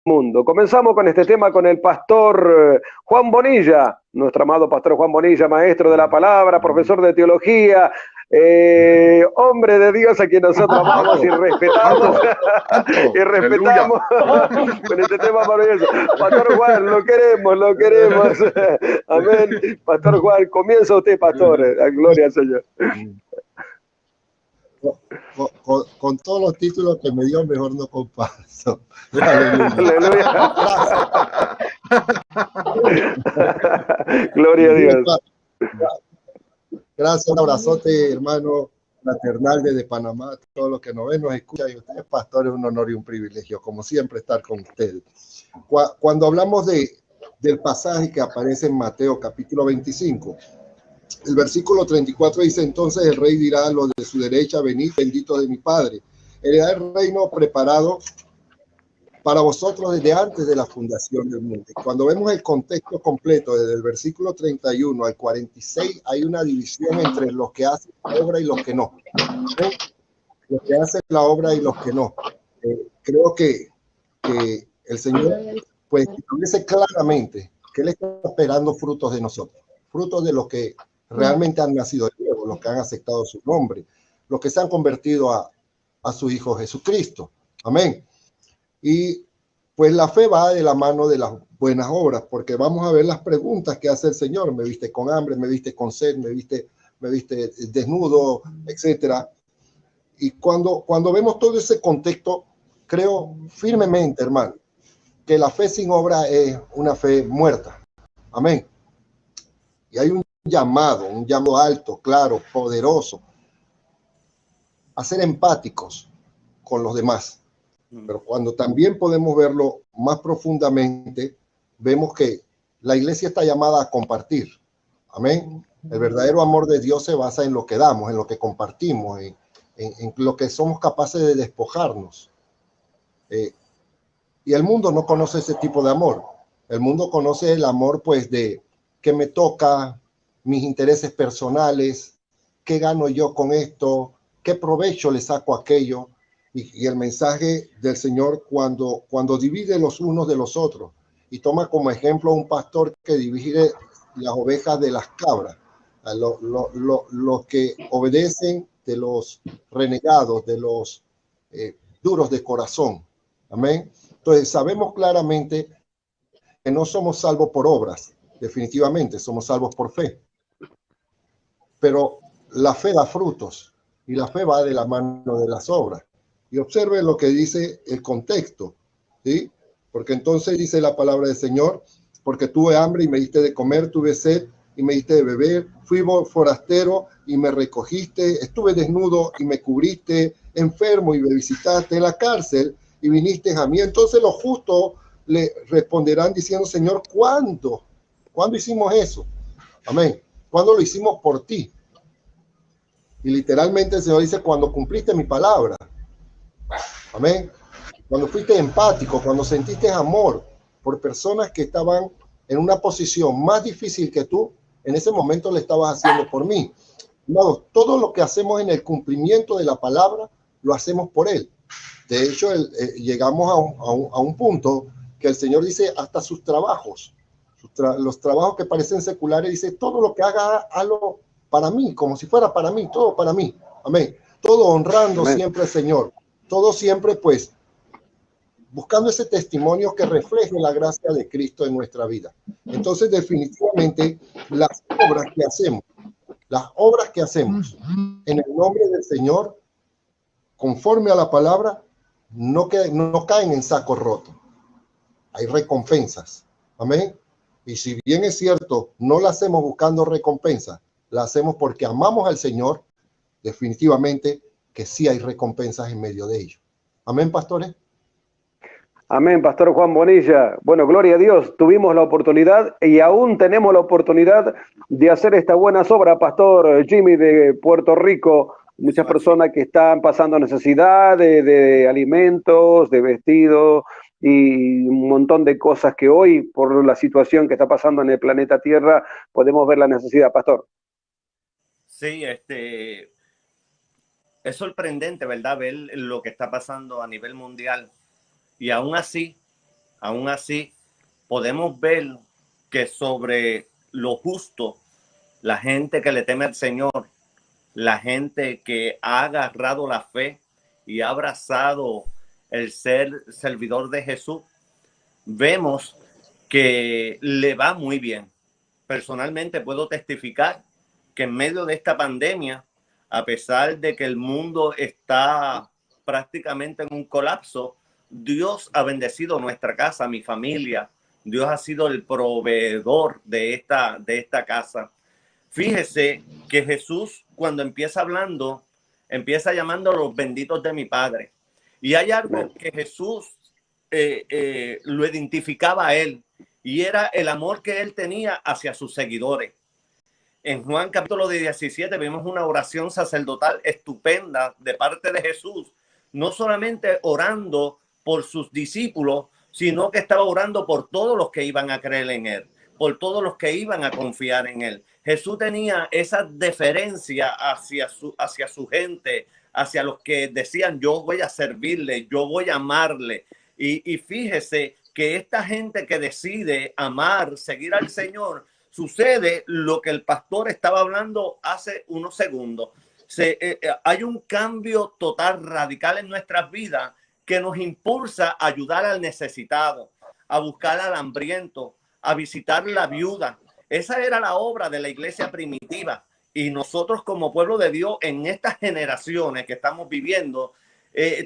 mundo. Comenzamos con este tema con el pastor Juan Bonilla, nuestro amado pastor Juan Bonilla, maestro de la palabra, profesor de teología, hombre de Dios a quien nosotros amamos y respetamos. Y respetamos con este tema maravilloso. Pastor Juan, lo queremos, lo queremos. Amén. Pastor Juan, comienza usted, pastor. Gloria al Señor. Con todos los títulos que me dio, mejor no comparto. Aleluya. Gloria a Dios. Gracias, un abrazote, hermano fraternal desde Panamá, todos los que nos ven, nos escuchan, y ustedes, pastores, un honor y un privilegio, como siempre, estar con ustedes. Cuando hablamos del pasaje que aparece en Mateo capítulo 25, el versículo 34 dice: entonces el rey dirá a los de su derecha: venid, benditos de mi Padre, heredad el reino preparado para vosotros desde antes de la fundación del mundo. Cuando vemos el contexto completo, desde el versículo 31 al 46, hay una división entre los que hacen la obra y los que no. Los que hacen la obra y los que no. Creo que el Señor pues establece claramente que Él está esperando frutos de nosotros, frutos de los que realmente han nacido de nuevo, los que han aceptado su nombre, los que se han convertido a su Hijo Jesucristo. Amén. Y pues la fe va de la mano de las buenas obras, porque vamos a ver las preguntas que hace el Señor. Me viste con hambre, me viste con sed, me viste desnudo, etcétera. Y cuando vemos todo ese contexto, creo firmemente, hermano, que la fe sin obra es una fe muerta. Amén. Y hay un llamado alto, claro, poderoso, a ser empáticos con los demás. Pero cuando también podemos verlo más profundamente, vemos que la iglesia está llamada a compartir. Amén. El verdadero amor de Dios se basa en lo que damos, en lo que compartimos, en lo que somos capaces de despojarnos. Y el mundo no conoce ese tipo de amor. El mundo conoce el amor, pues, de que me toca, mis intereses personales, qué gano yo con esto, qué provecho le saco a aquello. Y el mensaje del Señor cuando divide los unos de los otros y toma como ejemplo a un pastor que divide las ovejas de las cabras, los que obedecen de los renegados, de los duros de corazón. Amén. Entonces sabemos claramente que no somos salvos por obras, definitivamente somos salvos por fe, pero la fe da frutos y la fe va de la mano de las obras. Y observe lo que dice el contexto, ¿sí? Porque entonces dice la palabra del Señor: porque tuve hambre y me diste de comer, tuve sed y me diste de beber, fui forastero y me recogiste, estuve desnudo y me cubriste, enfermo y me visitaste, en la cárcel y viniste a mí. Entonces los justos le responderán diciendo: Señor, ¿cuándo hicimos eso? Amén. ¿Cuándo lo hicimos por ti? Y literalmente el Señor dice: cuando cumpliste mi palabra. Amén. Cuando fuiste empático, cuando sentiste amor por personas que estaban en una posición más difícil que tú, en ese momento le estabas haciendo por mí. No, todo lo que hacemos en el cumplimiento de la palabra, lo hacemos por Él. De hecho, llegamos a un punto que el Señor dice: hasta sus trabajos, los trabajos que parecen seculares, dice: todo lo que haga, hazlo para mí, como si fuera para mí, todo para mí. Amén. Todo honrando Amén. Siempre al Señor. Todo siempre, pues, buscando ese testimonio que refleje la gracia de Cristo en nuestra vida. Entonces, definitivamente, las obras que hacemos en el nombre del Señor, conforme a la palabra, no caen en saco roto. Hay recompensas. Amén. Y si bien es cierto, no la hacemos buscando recompensas, la hacemos porque amamos al Señor, definitivamente que sí hay recompensas en medio de ello. Amén, pastores. Amén, pastor Juan Bonilla. Bueno, gloria a Dios, tuvimos la oportunidad y aún tenemos la oportunidad de hacer esta buena obra, pastor Jimmy de Puerto Rico. Muchas personas que están pasando necesidad de alimentos, de vestidos y un montón de cosas que hoy, por la situación que está pasando en el planeta Tierra, podemos ver la necesidad, pastor. Sí, es sorprendente, ¿verdad?, ver lo que está pasando a nivel mundial. Y aún así, aún así podemos ver que sobre lo justo, la gente que le teme al Señor, la gente que ha agarrado la fe y ha abrazado el ser servidor de Jesús, vemos que le va muy bien. Personalmente puedo testificar que en medio de esta pandemia, a pesar de que el mundo está prácticamente en un colapso, Dios ha bendecido nuestra casa, mi familia. Dios ha sido el proveedor de esta casa. Fíjese que Jesús, cuando empieza hablando, empieza llamando a los benditos de mi Padre. Y hay algo que Jesús lo identificaba a él, y era el amor que él tenía hacia sus seguidores. En Juan capítulo 17 vemos una oración sacerdotal estupenda de parte de Jesús, no solamente orando por sus discípulos, sino que estaba orando por todos los que iban a creer en él, por todos los que iban a confiar en él. Jesús tenía esa deferencia hacia su gente, hacia los que decían, yo voy a servirle, yo voy a amarle. Y fíjese que esta gente que decide amar, seguir al Señor, sucede lo que el pastor estaba hablando hace unos segundos. Hay un cambio total, radical en nuestras vidas que nos impulsa a ayudar al necesitado, a buscar al hambriento, a visitar la viuda. Esa era la obra de la iglesia primitiva. Y nosotros como pueblo de Dios en estas generaciones que estamos viviendo,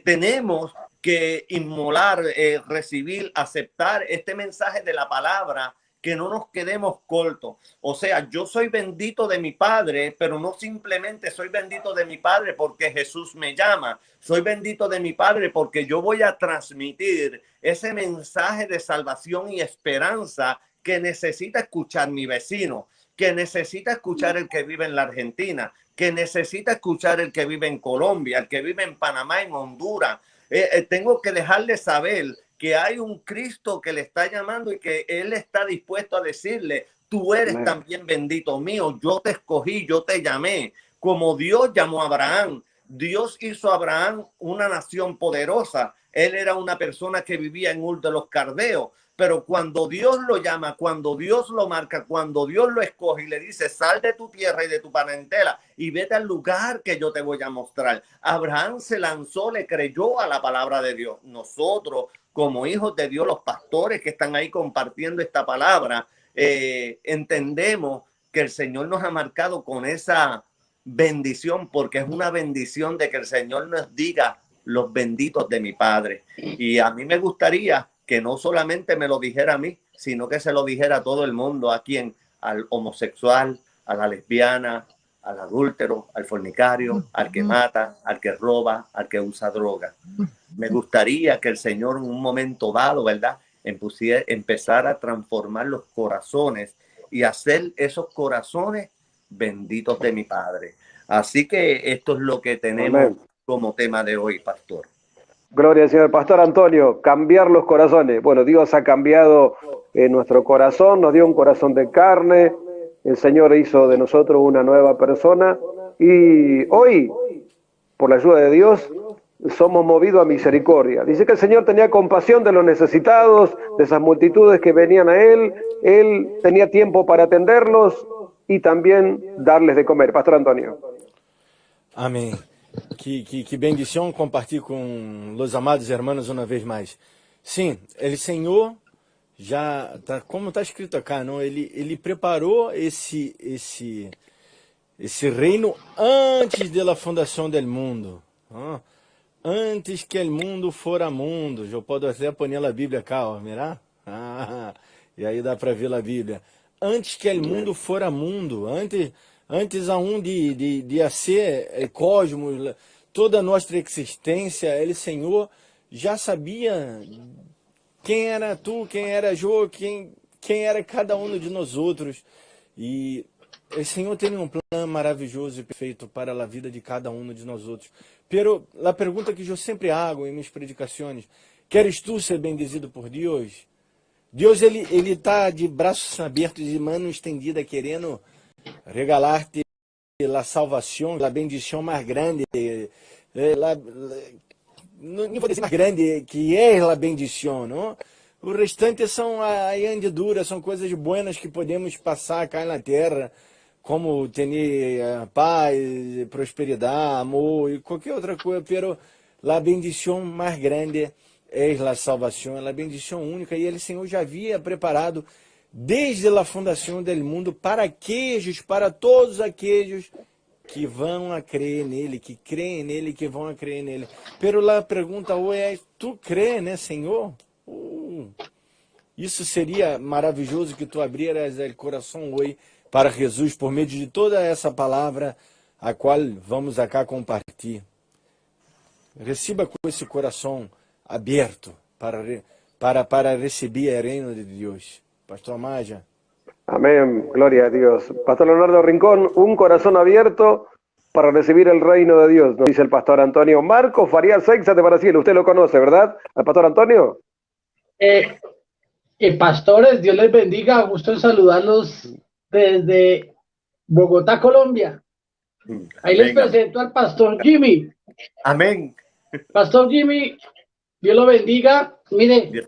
tenemos que inmolar, recibir, aceptar este mensaje de la palabra, que no nos quedemos cortos. O sea, yo soy bendito de mi Padre, pero no simplemente soy bendito de mi Padre porque Jesús me llama. Soy bendito de mi Padre porque yo voy a transmitir ese mensaje de salvación y esperanza que necesita escuchar mi vecino, que necesita escuchar el que vive en la Argentina, que necesita escuchar el que vive en Colombia, el que vive en Panamá, en Honduras. Tengo que dejarle saber que hay un Cristo que le está llamando y que Él está dispuesto a decirle, tú eres también bendito mío, yo te escogí, yo te llamé. Como Dios llamó a Abraham, Dios hizo a Abraham una nación poderosa. Él era una persona que vivía en Ur de los Caldeos. Pero cuando Dios lo llama, cuando Dios lo marca, cuando Dios lo escoge y le dice, sal de tu tierra y de tu parentela y vete al lugar que yo te voy a mostrar. Abraham se lanzó, le creyó a la palabra de Dios. Nosotros, como hijos de Dios, los pastores que están ahí compartiendo esta palabra, entendemos que el Señor nos ha marcado con esa bendición, porque es una bendición de que el Señor nos diga los benditos de mi Padre. Y a mí me gustaría que no solamente me lo dijera a mí, sino que se lo dijera a todo el mundo, a quien, al homosexual, a la lesbiana, al adúltero, al fornicario, al que mata, al que roba, al que usa droga. Me gustaría que el Señor en un momento dado, ¿verdad?, empezara a transformar los corazones y hacer esos corazones benditos de mi Padre. Así que esto es lo que tenemos como tema de hoy, pastor. Gloria al Señor. Pastor Antonio, cambiar los corazones. Bueno, Dios ha cambiado nuestro corazón, nos dio un corazón de carne, el Señor hizo de nosotros una nueva persona y hoy, por la ayuda de Dios, somos movidos a misericordia. Dice que el Señor tenía compasión de los necesitados, de esas multitudes que venían a Él tenía tiempo para atenderlos y también darles de comer. Pastor Antonio. Amém. Que bendição compartilhar com os amados irmãos uma vez mais. Sim, o Senhor já tá, como está escrito acá, não? Ele preparou esse reino antes da fundação do mundo. Antes que o mundo fora mundo. Eu posso até pôr na Bíblia cá, ó, mirá? E aí dá para ver a Bíblia. Antes que o mundo fora mundo, antes aún de ser cosmos, toda a nossa existência, o Senhor já sabia quem era tu, quem era eu, quem era cada um de nós outros. E o Senhor tem um plano maravilhoso e perfeito para a vida de cada um de nós outros. Pero a pergunta que eu sempre hago em minhas predicações, queres tu ser bendizido por Deus? Deus, ele está de braços abertos e mano estendida, querendo regalar-te a salvação, a bendição mais grande, não vou dizer mais grande, que é a bendição, não? O restante são a añadiduras, são coisas buenas que podemos passar cá na terra, como ter paz, prosperidade, amor e qualquer outra coisa, pero a bendição mais grande é a salvação, a bendição única, e ele, Senhor, já havia preparado desde a fundação do mundo para aqueles, para todos aqueles que vão a crer nele, que creem nele, que vão a crer nele. Pero a pergunta hoje é, tu crê, né, Senhor? Isso seria maravilhoso que tu abrieras o coração hoje para Jesus por meio de toda essa palavra a qual vamos acá compartilhar. Receba com esse coração aberto para receber o reino de Deus. Pastor Maya. Amén, gloria a Dios. Pastor Leonardo Rincón, un corazón abierto para recibir el reino de Dios, nos dice el pastor Antonio. Marcos Farías Seixas de Brasil, usted lo conoce, ¿verdad? ¿Al pastor Antonio? Pastores, Dios les bendiga, gusto en saludarlos desde Bogotá, Colombia. Ahí les presento al pastor Jimmy. Amén. Pastor Jimmy, Dios lo bendiga. Mire,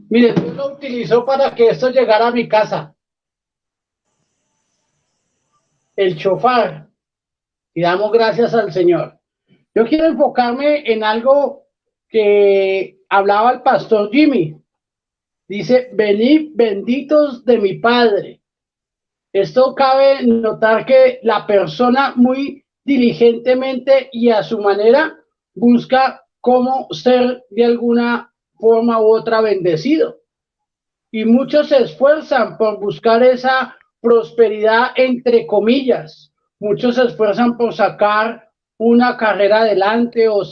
Dios lo utilizó para que esto llegara a mi casa. El shofar. Y damos gracias al Señor. Yo quiero enfocarme en algo que hablaba el pastor Jimmy. Dice, venid benditos de mi Padre. Esto cabe notar que la persona muy diligentemente y a su manera busca cómo ser de alguna forma u otra bendecido. Y muchos se esfuerzan por buscar esa prosperidad entre comillas. Muchos se esfuerzan por sacar una carrera adelante o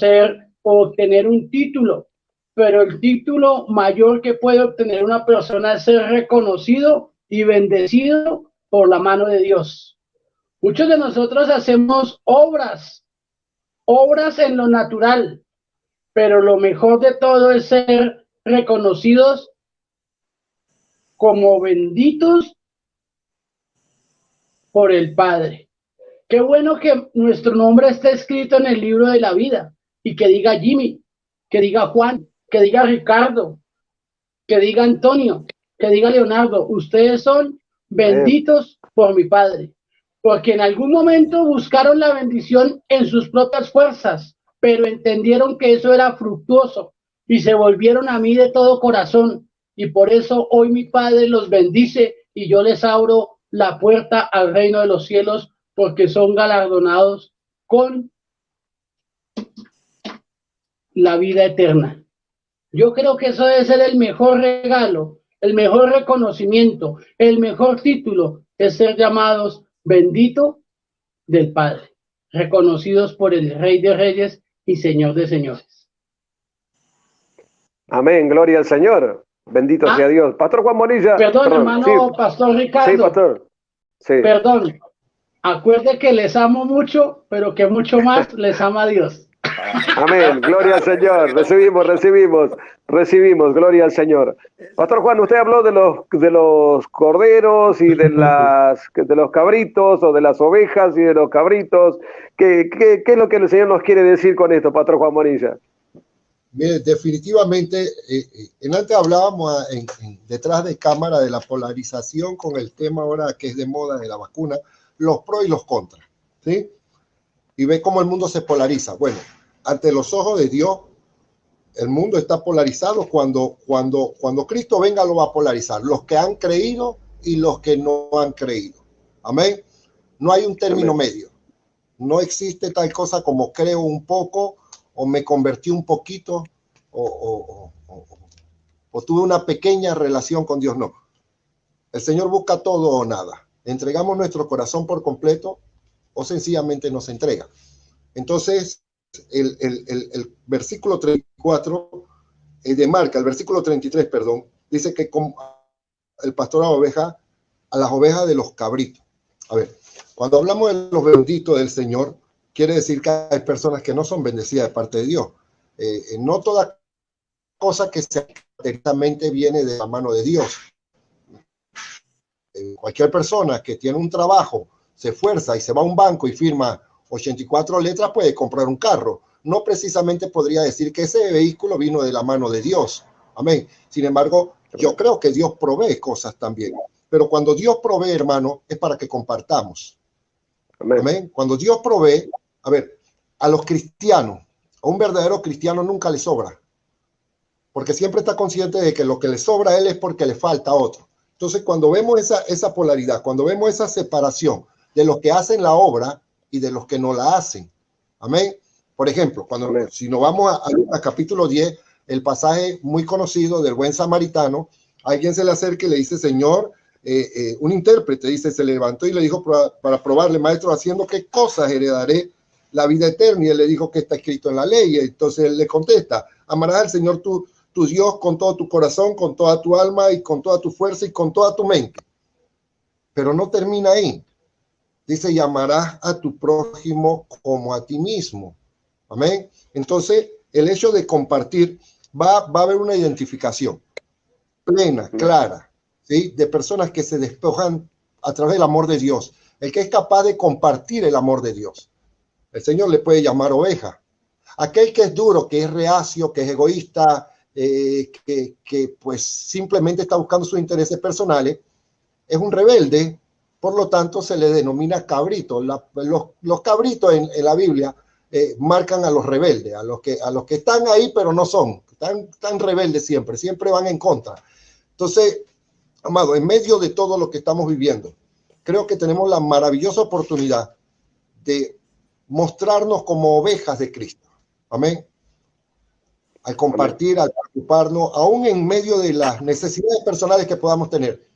obtener un título. Pero el título mayor que puede obtener una persona es ser reconocido y bendecido por la mano de Dios. Muchos de nosotros hacemos obras en lo natural, pero lo mejor de todo es ser reconocidos como benditos por el Padre. Qué bueno que nuestro nombre esté escrito en el libro de la vida y que diga Jimmy, que diga Juan, que diga Ricardo, que diga Antonio, que diga Leonardo. Ustedes son benditos por mi Padre, porque en algún momento buscaron la bendición en sus propias fuerzas, pero entendieron que eso era fructuoso y se volvieron a mí de todo corazón, y por eso hoy mi Padre los bendice y yo les abro la puerta al reino de los cielos, porque son galardonados con la vida eterna. Yo creo que eso debe ser el mejor regalo, el mejor reconocimiento, el mejor título, es ser llamados bendito del Padre, reconocidos por el Rey de Reyes y Señor de Señores. Amén, gloria al Señor. Bendito sea Dios. Pastor Juan Bonilla. Perdón, hermano, sí. Pastor Ricardo. Sí, pastor. Sí. Perdón. Acuerde que les amo mucho, pero que mucho más les ama Dios. Amén, gloria al Señor. Recibimos, gloria al Señor. Pastor Juan, usted habló de los corderos y de los cabritos, o de las ovejas y de los cabritos. ¿Qué es lo que el Señor nos quiere decir con esto, Pastor Juan Bonilla? Mire, definitivamente, antes hablábamos detrás de cámara de la polarización con el tema ahora que es de moda de la vacuna, los pros y los contras, ¿sí? Y ve cómo el mundo se polariza. Bueno, ante los ojos de Dios, el mundo está polarizado. Cuando Cristo venga lo va a polarizar. Los que han creído y los que no han creído. Amén. No hay un término medio. No existe tal cosa como creo un poco, o me convertí un poquito, o tuve una pequeña relación con Dios. No. El Señor busca todo o nada. Entregamos nuestro corazón por completo o sencillamente nos entrega. Entonces, el versículo 34 de Marca, el versículo 33, perdón, dice que el pastor a las ovejas de los cabritos. A ver, cuando hablamos de los benditos del Señor, quiere decir que hay personas que no son bendecidas de parte de Dios. No toda cosa que sea directamente viene de la mano de Dios. Cualquier persona que tiene un trabajo, se esfuerza y se va a un banco y firma 84 letras, puede comprar un carro. No precisamente podría decir que ese vehículo vino de la mano de Dios. Amén. Sin embargo, yo creo que Dios provee cosas también. Pero cuando Dios provee, hermano, es para que compartamos. Amén. Amén. Cuando Dios provee, a ver, a los cristianos, a un verdadero cristiano nunca le sobra. Porque siempre está consciente de que lo que le sobra a él es porque le falta a otro. Entonces, cuando vemos esa polaridad, cuando vemos esa separación de los que hacen la obra y de los que no la hacen. Amén. Por ejemplo, si nos vamos a capítulo 10, el pasaje muy conocido del buen samaritano, alguien se le acerca y le dice, Señor, un intérprete, dice, se levantó y le dijo para probarle, maestro, ¿haciendo qué cosas heredaré la vida eterna? Y él le dijo que está escrito en la ley. Y entonces él le contesta, amarás al Señor tu Dios con todo tu corazón, con toda tu alma y con toda tu fuerza y con toda tu mente. Pero no termina ahí. Dice, y amarás a tu prójimo como a ti mismo. Amén. Entonces, el hecho de compartir, va a haber una identificación plena, clara, ¿sí? De personas que se despojan a través del amor de Dios. El que es capaz de compartir el amor de Dios. El Señor le puede llamar oveja. Aquel que es duro, que es reacio, que es egoísta, que pues simplemente está buscando sus intereses personales, es un rebelde, por lo tanto se le denomina cabrito. Los cabritos en la Biblia marcan a los rebeldes, a los que están ahí pero no son, están rebeldes siempre van en contra. Entonces, amado, en medio de todo lo que estamos viviendo, creo que tenemos la maravillosa oportunidad de mostrarnos como ovejas de Cristo. Amén. Al compartir, al preocuparnos, aún en medio de las necesidades personales que podamos tener.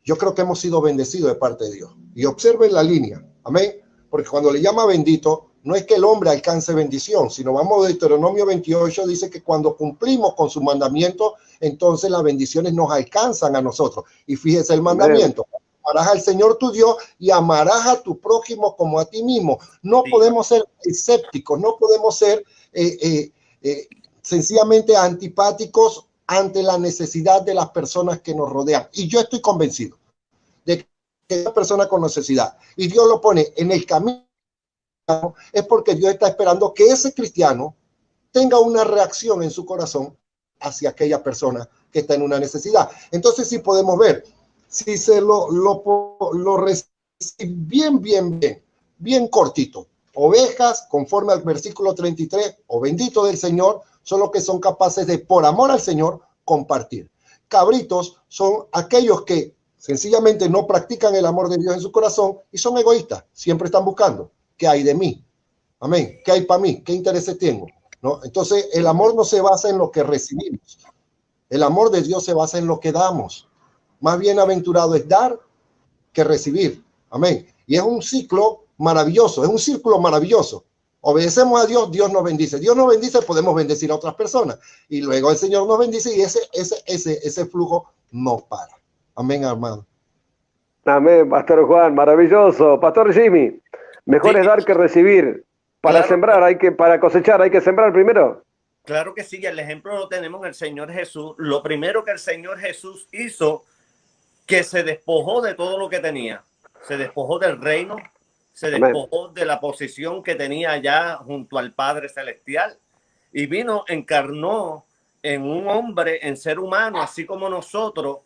Yo creo que hemos sido bendecidos de parte de Dios. Y observen la línea. Amén. Porque cuando le llama bendito, no es que el hombre alcance bendición, sino vamos a Deuteronomio 28, dice que cuando cumplimos con su mandamiento, entonces las bendiciones nos alcanzan a nosotros. Y fíjese el mandamiento. Amarás al Señor tu Dios y amarás a tu prójimo como a ti mismo. No podemos ser escépticos, no podemos ser sencillamente antipáticos ante la necesidad de las personas que nos rodean. Y yo estoy convencido de que una persona con necesidad y Dios lo pone en el camino, es porque Dios está esperando que ese cristiano tenga una reacción en su corazón hacia aquella persona que está en una necesidad. Entonces sí podemos ver, si se lo recibe bien cortito. Ovejas, conforme al versículo 33, o bendito del Señor, son los que son capaces de, por amor al Señor, compartir. Cabritos son aquellos que sencillamente no practican el amor de Dios en su corazón y son egoístas. Siempre están buscando, ¿qué hay de mí? Amén. ¿Qué hay para mí? ¿Qué intereses tengo? ¿No? Entonces, el amor no se basa en lo que recibimos. El amor de Dios se basa en lo que damos. Más bienaventurado es dar que recibir. Amén. Y es un ciclo maravilloso, es un círculo maravilloso. Obedecemos a Dios, Dios nos bendice. Dios nos bendice, podemos bendecir a otras personas. Y luego el Señor nos bendice y ese flujo no para. Amén, hermano. Amén, Pastor Juan, maravilloso. Pastor Jimmy, mejor es dar que recibir. Para sembrar, para cosechar, hay que sembrar primero. Claro que sí, el ejemplo lo tenemos en el Señor Jesús. Lo primero que el Señor Jesús hizo, que se despojó de todo lo que tenía. Se despojó del reino, se despojó de la posición que tenía allá junto al Padre Celestial y encarnó en un hombre, en ser humano, así como nosotros,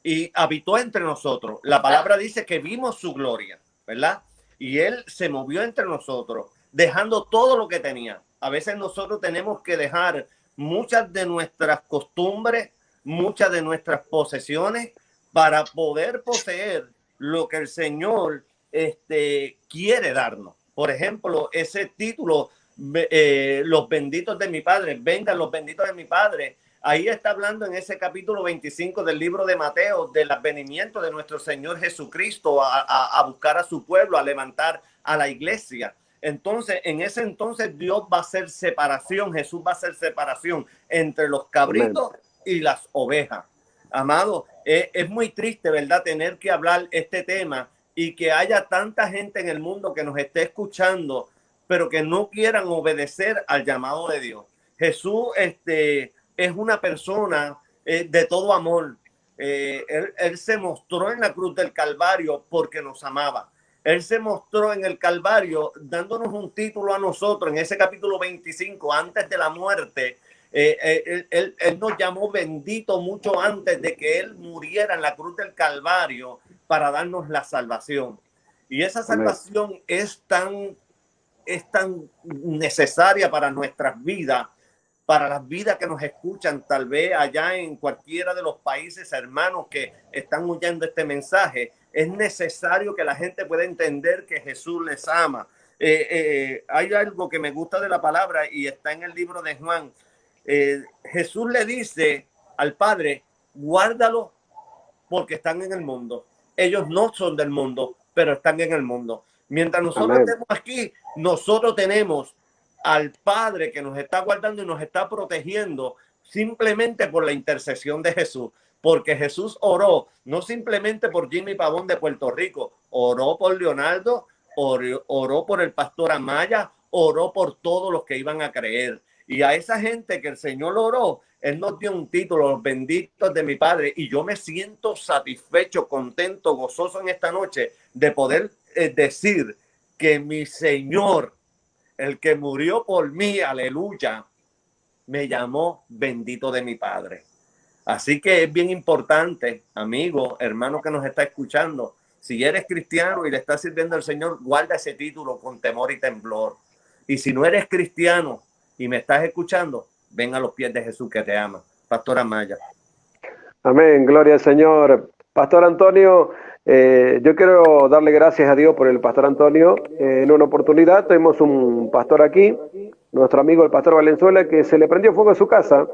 y habitó entre nosotros. La palabra dice que vimos su gloria, ¿verdad? Y él se movió entre nosotros, dejando todo lo que tenía. A veces nosotros tenemos que dejar muchas de nuestras costumbres, muchas de nuestras posesiones para poder poseer lo que el Señor quiere darnos. Por ejemplo, ese título, los benditos de mi Padre, vengan los benditos de mi Padre. Ahí está hablando en ese capítulo 25 del libro de Mateo del advenimiento de nuestro Señor Jesucristo a buscar a su pueblo, a levantar a la iglesia. Entonces, en ese entonces Dios va a hacer separación, Jesús va a hacer separación entre los cabritos y las ovejas. Amado, es muy triste, ¿verdad?, tener que hablar este tema y que haya tanta gente en el mundo que nos esté escuchando, pero que no quieran obedecer al llamado de Dios. Jesús es una persona de todo amor. Él se mostró en la cruz del Calvario porque nos amaba. Él se mostró en el Calvario dándonos un título a nosotros en ese capítulo 25, antes de la muerte. Él nos llamó bendito mucho antes de que Él muriera en la cruz del Calvario para darnos la salvación. Y esa salvación es tan necesaria para nuestras vidas, para las vidas que nos escuchan, tal vez allá en cualquiera de los países hermanos que están oyendo este mensaje. Es necesario que la gente pueda entender que Jesús les ama. Hay algo que me gusta de la palabra y está en el libro de Juan. Jesús le dice al Padre, guárdalo porque están en el mundo. Ellos no son del mundo, pero están en el mundo. Mientras nosotros estemos aquí, nosotros tenemos al Padre que nos está guardando y nos está protegiendo simplemente por la intercesión de Jesús. Porque Jesús oró, no simplemente por Jimmy Pavón de Puerto Rico, oró por Leonardo, oró por el pastor Amaya, oró por todos los que iban a creer. Y a esa gente que el Señor oró, Él nos dio un título, los benditos de mi Padre. Y yo me siento satisfecho, contento, gozoso en esta noche de poder decir que mi Señor, el que murió por mí, aleluya, me llamó bendito de mi Padre. Así que es bien importante, amigo, hermano que nos está escuchando, si eres cristiano y le estás sirviendo al Señor, guarda ese título con temor y temblor. Y si no eres cristiano y me estás escuchando, ven a los pies de Jesús que te ama. Pastor Amaya. Amén, gloria al Señor. Pastor Antonio, yo quiero darle gracias a Dios por el Pastor Antonio. En una oportunidad tuvimos un pastor aquí, nuestro amigo el Pastor Valenzuela, que se le prendió fuego en su casa.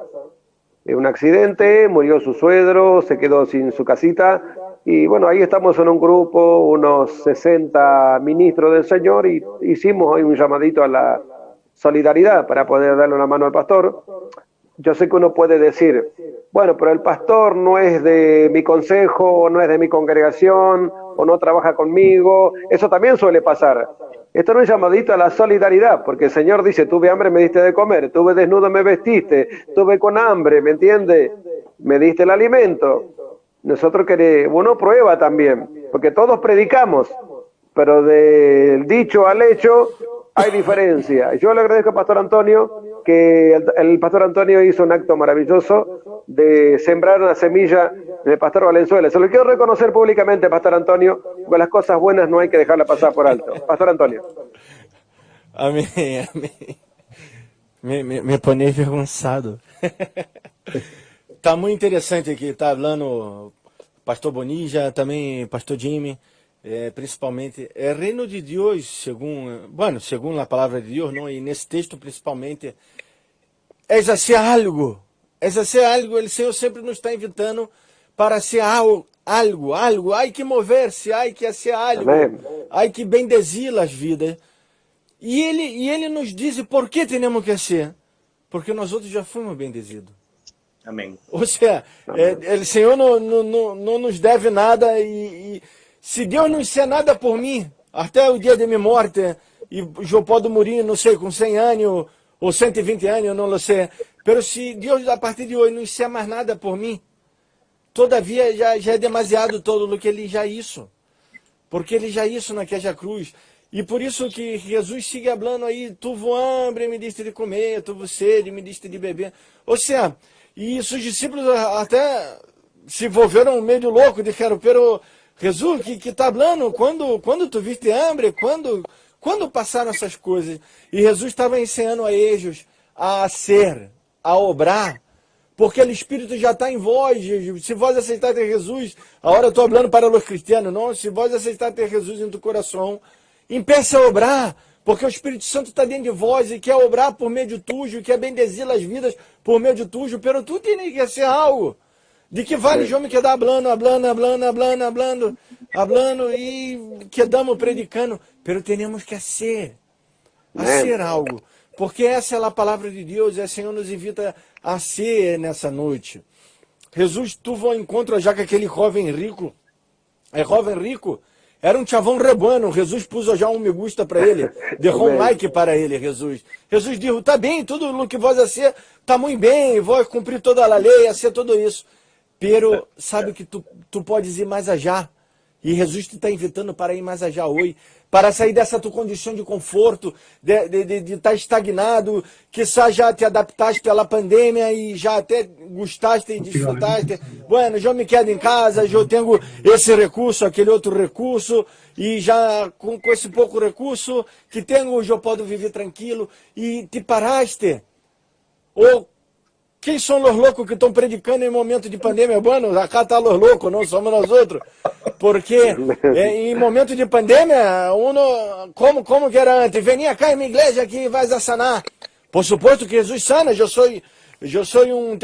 Un accidente, murió su suegro, se quedó sin su casita. Y bueno, ahí estamos en un grupo, unos 60 ministros del Señor, y hicimos hoy un llamadito a la solidaridad para poder darle una mano al pastor. Yo sé que uno puede decir, bueno, pero el pastor no es de mi consejo, o no es de mi congregación, o no trabaja conmigo. Eso también suele pasar. Esto no es llamadito a la solidaridad, porque el Señor dice, tuve hambre, me diste de comer, tuve desnudo, me vestiste, tuve con hambre, ¿me entiende? Me diste el alimento. Nosotros queremos, uno prueba también, porque todos predicamos, pero del dicho al hecho hay diferencia. Yo le agradezco al Pastor Antonio, que el Pastor Antonio hizo un acto maravilloso de sembrar una semilla en el Pastor Valenzuela. Se lo quiero reconocer públicamente, Pastor Antonio, porque las cosas buenas no hay que dejarlas pasar por alto. Pastor Antonio. Amém, amém. Me pone envergonçado. Tá muito interessante aqui, tá falando Pastor Bonilla, também Pastor Jimmy, principalmente, reino de Deus, segundo a palavra de Deus, não, e nesse texto principalmente, é já ser algo, o Senhor sempre nos está invitando para ser algo, há que mover-se, há que ser algo, há que bendecir as vidas. E ele nos diz por que temos que ser, porque nós outros já fomos bendizidos. Amém. Ou seja, o Senhor não nos deve nada, e se Deus não fizer nada por mim, até o dia de minha morte, e eu posso morrer, não sei, com 100 anos ou 120 anos, não sei, mas se Deus a partir de hoje não fizer mais nada por mim, todavia já é demasiado todo o que Ele já hizo, porque Ele já hizo naquela cruz. E por isso que Jesus sigue falando aí, tuvo hambre, me diste de comer, tuvo sede, me diste de beber. Ou seja, e os discípulos até se volveram meio louco, disseram, pero Jesus, que está falando? Quando tu viste hambre? Quando passaram essas coisas? E Jesus estava ensinando a eles a ser, a obrar, porque o Espírito já está em vós. Se vós aceitar ter Jesus, agora eu estou falando para os cristianos, não, se vós aceitar ter Jesus em tu coração, empeça a obrar, porque o Espírito Santo está dentro de vós e quer obrar por meio de tuyo, quer bendecir as vidas por meio de tuyo, pero tu tens que ser algo. De que vale eu me quedar hablando e quedamos predicando, pero temos que ser algo, porque essa é a palavra de Deus, e o Senhor nos invita a ser nessa noite. Jesus tuvo um encontro já com aquele jovem rico, era um chavão rebano. Jesus pôs já um me gusta para ele, derrou um like para ele. Jesus disse, tá bem, tudo o que vós a ser, tá muito bem, vou cumprir toda a lei, a ser tudo isso. Pero sabe que tu podes ir mais allá E Jesus te está invitando para ir mais a Jaoi, para sair dessa tua condição de conforto, de estar estagnado, que já te adaptaste à pandemia e já até gostaste e desfrutaste. Bueno, eu me quedo em casa, eu tenho esse recurso, aquele outro recurso, e já com esse pouco recurso que tenho, eu posso viver tranquilo, e te paraste. Ou quem são os loucos que estão predicando em momento de pandemia? Bueno, acá está os loucos, não somos nós outros. Porque em momento de pandemia, como que era antes? Venia cá em minha igreja que vai a sanar. Por suposto que Jesus sana, eu sou um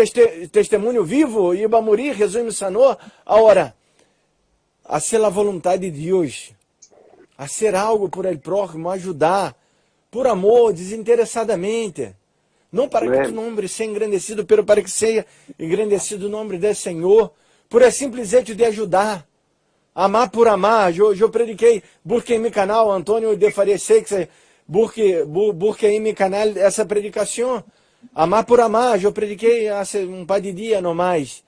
testemunho vivo, e iba a morir, Jesus me sanou. Agora, a ser a vontade de Deus, a ser algo por el próximo, ajudar, por amor, desinteressadamente. Não para que tu nome seja engrandecido, pero para que seja engrandecido o nome do Senhor, por é simples hecho de ajudar. Amar por amar. Eu prediquei, busque em meu canal, Antônio de Faria Seixas, busque em meu canal essa predicação. Amar por amar. Eu prediquei há um par de dias no mais.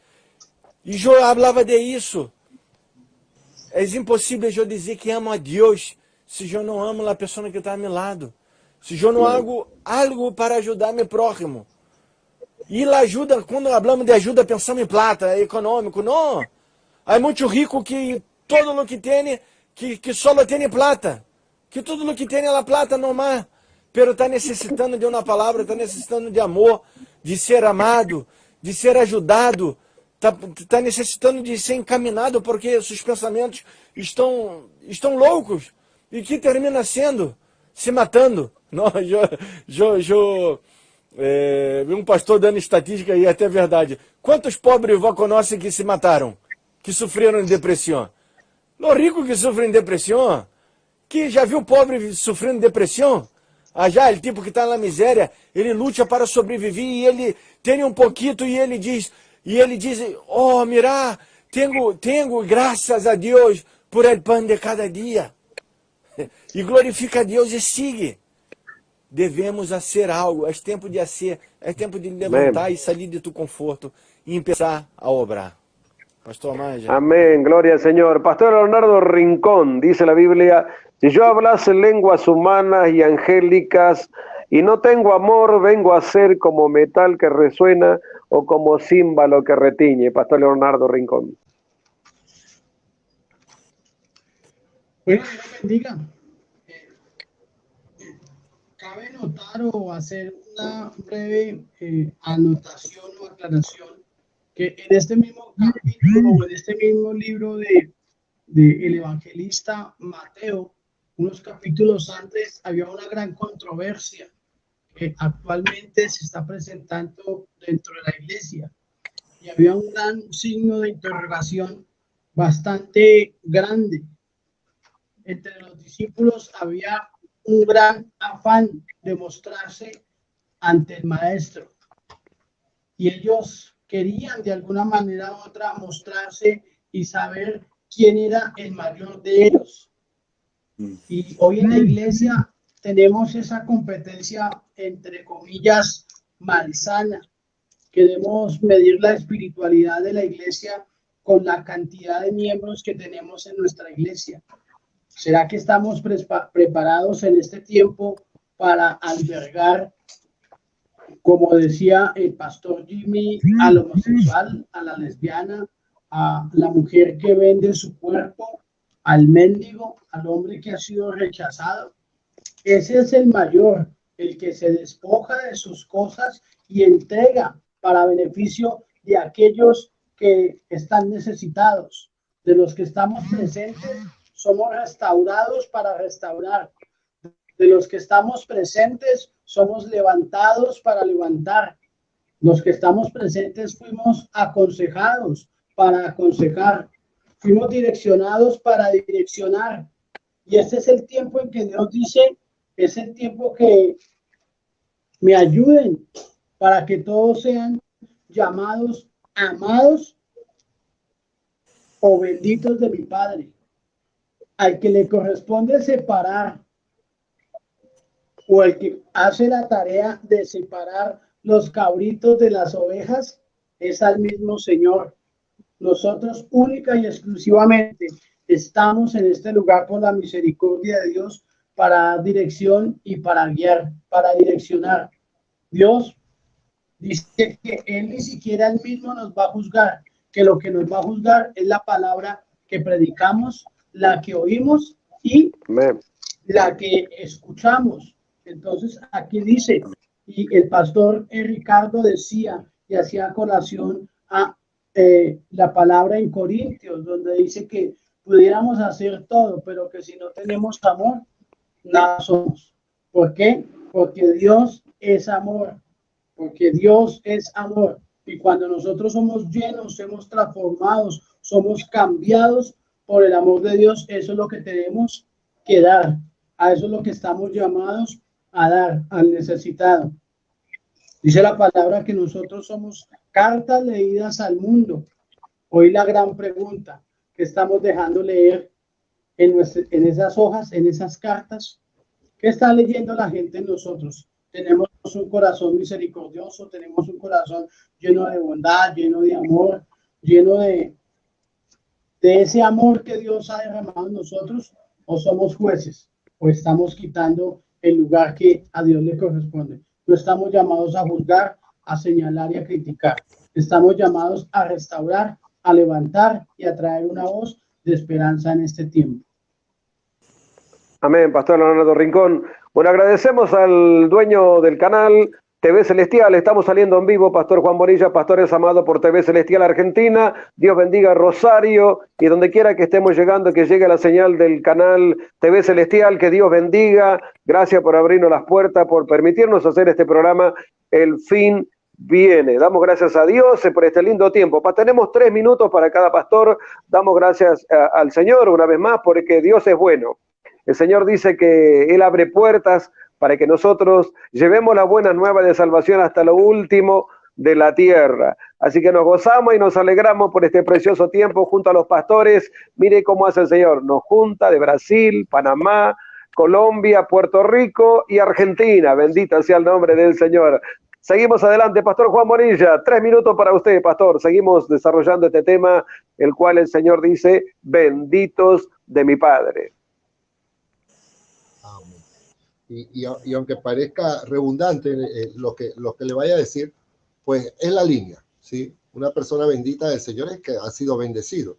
E eu falava de isso. É impossível eu dizer que amo a Deus se eu não amo a pessoa que está a meu lado. Se eu não hago algo para ajudar meu próximo. E a ajuda, quando falamos de ajuda, pensamos em plata, econômico. Não. Há muito rico que todo o que tem, que só tem plata. Que tudo o que tem é plata normal. Pero está necessitando de uma palavra, está necessitando de amor, de ser amado, de ser ajudado. Está necessitando de ser encaminhado porque seus pensamentos estão loucos. E que termina sendo? Se matando. Não, um pastor dando estatística, e até verdade. Quantos pobres vós conhecem que se mataram? Que sofreram de depressão? Os ricos que sofrem de depressão? Que já viu pobre sofrendo de depressão? Ah, já, o tipo que está na miséria, ele luta para sobreviver e ele tem um pouquinho e ele diz, oh, mira, tenho graças a Deus por el pan de cada dia. E glorifica a Deus e siga. Devemos fazer algo, é tempo de fazer, é tempo de levantar e sair de tu conforto e começar a obrar. Pastor Maya. Amén, gloria al Señor. Pastor Leonardo Rincón, dice la Biblia, si yo hablase lenguas humanas y angélicas y no tengo amor, vengo a ser como metal que resuena o como címbalo que retiñe. Pastor Leonardo Rincón. Bueno, Dios bendiga. Cabe notar o hacer una breve anotación o aclaración que en este mismo capítulo o en este mismo libro de el evangelista Mateo, unos capítulos antes había una gran controversia que actualmente se está presentando dentro de la iglesia y había un gran signo de interrogación bastante grande. Entre los discípulos había un gran afán de mostrarse ante el maestro y ellos querían de alguna manera u otra mostrarse y saber quién era el mayor de ellos. Y hoy en la iglesia tenemos esa competencia, entre comillas, malsana. Queremos medir la espiritualidad de la iglesia con la cantidad de miembros que tenemos en nuestra iglesia. ¿Será que estamos preparados en este tiempo para albergar, como decía el pastor Jimmy, al homosexual, a la lesbiana, a la mujer que vende su cuerpo, al mendigo, al hombre que ha sido rechazado? Ese es el mayor, el que se despoja de sus cosas y entrega para beneficio de aquellos que están necesitados. De los que estamos presentes, somos restaurados para restaurar. De los que estamos presentes, somos levantados para levantar. Los que estamos presentes fuimos aconsejados para aconsejar. Fuimos direccionados para direccionar. Y este es el tiempo en que Dios dice, es el tiempo que me ayuden para que todos sean llamados, amados o benditos de mi Padre. Al que le corresponde separar o el que hace la tarea de separar los cabritos de las ovejas es al mismo Señor. Nosotros única y exclusivamente estamos en este lugar por la misericordia de Dios para dar dirección y para guiar, para direccionar. Dios dice que Él ni siquiera Él mismo nos va a juzgar, que lo que nos va a juzgar es la palabra que predicamos, la que oímos y Amén. la que escuchamos. Entonces aquí dice, y el pastor Ricardo decía y hacía colación a la palabra en Corintios, donde dice que pudiéramos hacer todo, pero que si no tenemos amor, nada somos. ¿Por qué? Porque Dios es amor, porque Dios es amor. Y cuando nosotros somos llenos, somos transformados, somos cambiados por el amor de Dios, eso es lo que tenemos que dar. A eso es lo que estamos llamados a dar al necesitado. Dice la palabra que nosotros somos cartas leídas al mundo. Hoy la gran pregunta que estamos dejando leer en esas hojas, en esas cartas, ¿qué está leyendo la gente en nosotros? Tenemos un corazón misericordioso, tenemos un corazón lleno de bondad, lleno de amor, lleno de ese amor que Dios ha derramado en nosotros, o somos jueces, o estamos quitando el lugar que a Dios le corresponde. No estamos llamados a juzgar, a señalar y a criticar. Estamos llamados a restaurar, a levantar y a traer una voz de esperanza en este tiempo. Amén, Pastor Leonardo Rincón. Bueno, agradecemos al dueño del canal TV Celestial. Estamos saliendo en vivo, Pastor Juan Bonilla, pastores amados por TV Celestial Argentina. Dios bendiga Rosario y donde quiera que estemos llegando, que llegue la señal del canal TV Celestial. Que Dios bendiga. Gracias por abrirnos las puertas, por permitirnos hacer este programa. El fin viene. Damos gracias a Dios por este lindo tiempo. Tenemos 3 minutos para cada pastor. Damos gracias al Señor una vez más porque Dios es bueno. El Señor dice que Él abre puertas para que nosotros llevemos la buena nueva de salvación hasta lo último de la tierra. Así que nos gozamos y nos alegramos por este precioso tiempo junto a los pastores. Mire cómo hace el Señor. Nos junta de Brasil, Panamá, Colombia, Puerto Rico y Argentina. Bendito sea el nombre del Señor. Seguimos adelante, Pastor Juan Bonilla. 3 minutos para usted, Pastor. Seguimos desarrollando este tema, el cual el Señor dice, benditos de mi Padre. Y aunque parezca redundante lo que le vaya a decir, pues es la línea, ¿sí? Una persona bendita del Señor es que ha sido bendecido,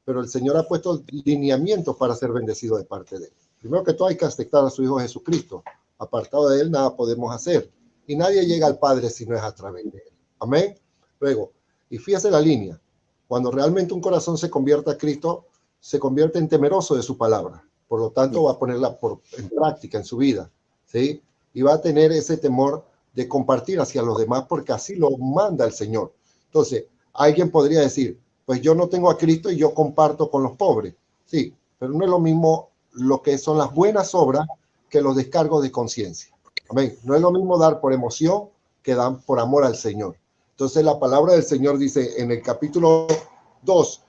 pero el Señor ha puesto lineamientos para ser bendecido de parte de Él. Primero que todo hay que aceptar a su Hijo Jesucristo. Apartado de Él nada podemos hacer. Y nadie llega al Padre si no es a través de Él. Amén. Luego, y fíjese la línea. Cuando realmente un corazón se convierte a Cristo, se convierte en temeroso de su palabra. Por lo tanto, va a ponerla en práctica en su vida, ¿sí? Y va a tener ese temor de compartir hacia los demás porque así lo manda el Señor. Entonces, alguien podría decir, pues yo no tengo a Cristo y yo comparto con los pobres. Sí, pero no es lo mismo lo que son las buenas obras que los descargos de conciencia. Amén. No es lo mismo dar por emoción que dar por amor al Señor. Entonces, la palabra del Señor dice en el capítulo 2,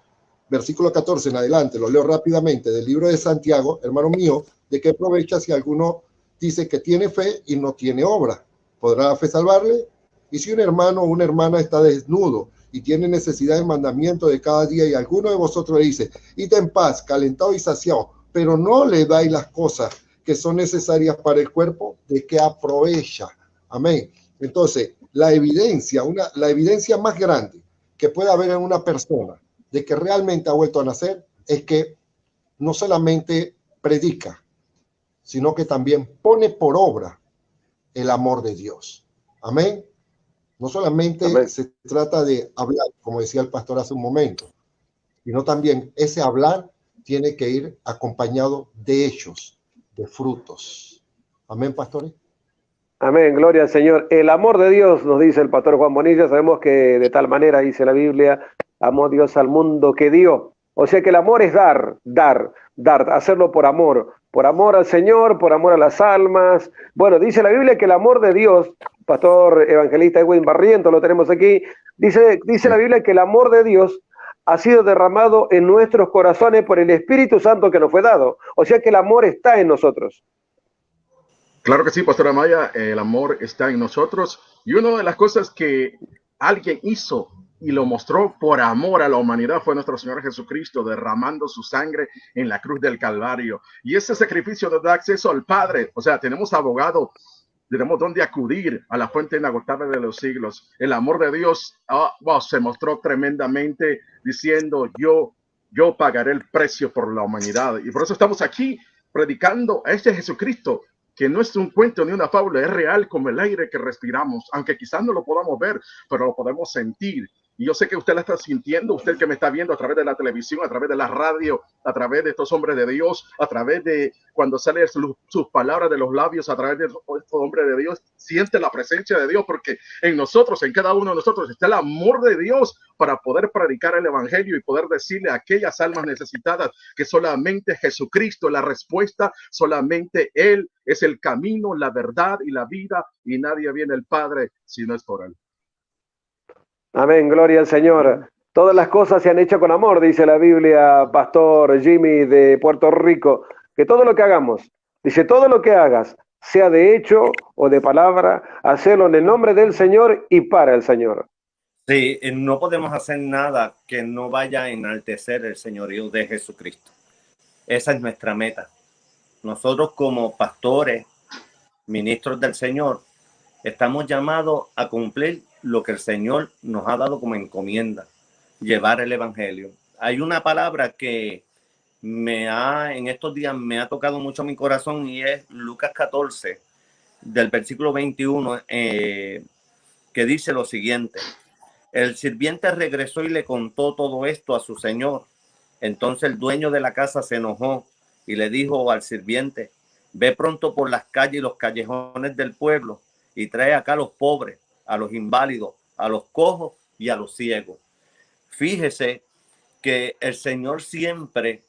versículo 14 en adelante, lo leo rápidamente, del libro de Santiago, hermano mío, ¿de qué aprovecha si alguno dice que tiene fe y no tiene obra? ¿Podrá la fe salvarle? Y si un hermano o una hermana está desnudo y tiene necesidad de mandamiento de cada día y alguno de vosotros le dice, id en paz, calentado y saciado, pero no le dais las cosas que son necesarias para el cuerpo, ¿de qué aprovecha? Amén. Entonces, la evidencia más grande que puede haber en una persona de que realmente ha vuelto a nacer es que no solamente predica, sino que también pone por obra el amor de Dios. Amén. No solamente Amén. Se trata de hablar, como decía el pastor hace un momento, sino también ese hablar tiene que ir acompañado de hechos, de frutos. Amén, pastores. Amén, gloria al Señor. El amor de Dios, nos dice el pastor Juan Bonilla, sabemos que de tal manera dice la Biblia, amó Dios al mundo que dio. O sea que el amor es dar, hacerlo por amor al Señor, por amor a las almas. Bueno, dice la Biblia que el amor de Dios, pastor evangelista Edwin Barrientos, lo tenemos aquí, dice la Biblia que el amor de Dios ha sido derramado en nuestros corazones por el Espíritu Santo que nos fue dado. O sea que el amor está en nosotros. Claro que sí, pastora Maya, el amor está en nosotros. Y una de las cosas que alguien hizo y lo mostró por amor a la humanidad fue nuestro Señor Jesucristo, derramando su sangre en la cruz del Calvario. Y ese sacrificio nos da acceso al Padre. O sea, tenemos abogado, tenemos donde acudir a la fuente inagotable de los siglos. El amor de Dios se mostró tremendamente diciendo, yo pagaré el precio por la humanidad. Y por eso estamos aquí predicando a este Jesucristo, que no es un cuento ni una fábula, es real como el aire que respiramos, aunque quizás no lo podamos ver, pero lo podemos sentir. Y yo sé que usted la está sintiendo, usted que me está viendo a través de la televisión, a través de la radio, a través de estos hombres de Dios, a través de cuando salen sus palabras de los labios, a través de estos hombres de Dios, siente la presencia de Dios, porque en nosotros, en cada uno de nosotros, está el amor de Dios para poder predicar el evangelio y poder decirle a aquellas almas necesitadas que solamente Jesucristo es la respuesta, solamente Él es el camino, la verdad y la vida, y nadie viene al Padre si no es por Él. Amén, gloria al Señor. Todas las cosas se han hecho con amor, dice la Biblia, Pastor Jimmy de Puerto Rico. Que todo lo que hagamos, dice, todo lo que hagas, sea de hecho o de palabra, hacerlo en el nombre del Señor y para el Señor. Sí, no podemos hacer nada que no vaya a enaltecer el señorío de Jesucristo. Esa es nuestra meta. Nosotros como pastores, ministros del Señor, estamos llamados a cumplir lo que el Señor nos ha dado como encomienda, llevar el evangelio. Hay una palabra que en estos días me ha tocado mucho mi corazón y es Lucas 14, del versículo 21, que dice lo siguiente: el sirviente regresó y le contó todo esto a su señor. Entonces el dueño de la casa se enojó y le dijo al sirviente: ve pronto por las calles y los callejones del pueblo y trae acá a los pobres, a los inválidos, a los cojos y a los ciegos. Fíjese que el Señor siempre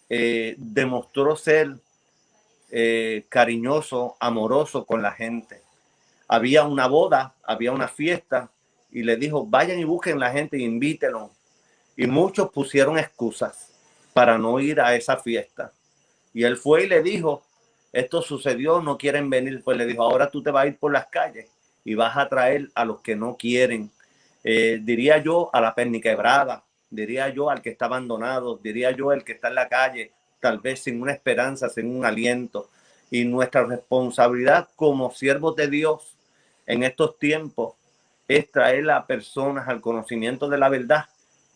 demostró ser cariñoso, amoroso con la gente. Había una boda, había una fiesta y le dijo: vayan y busquen la gente e invítenlos. Y muchos pusieron excusas para no ir a esa fiesta. Y él fue y le dijo: esto sucedió, no quieren venir. Pues le dijo: ahora tú te vas a ir por las calles y vas a traer a los que no quieren. Diría yo a la perniquebrada, diría yo al que está abandonado, diría yo el que está en la calle, tal vez sin una esperanza, sin un aliento. Y nuestra responsabilidad como siervos de Dios en estos tiempos es traer a personas al conocimiento de la verdad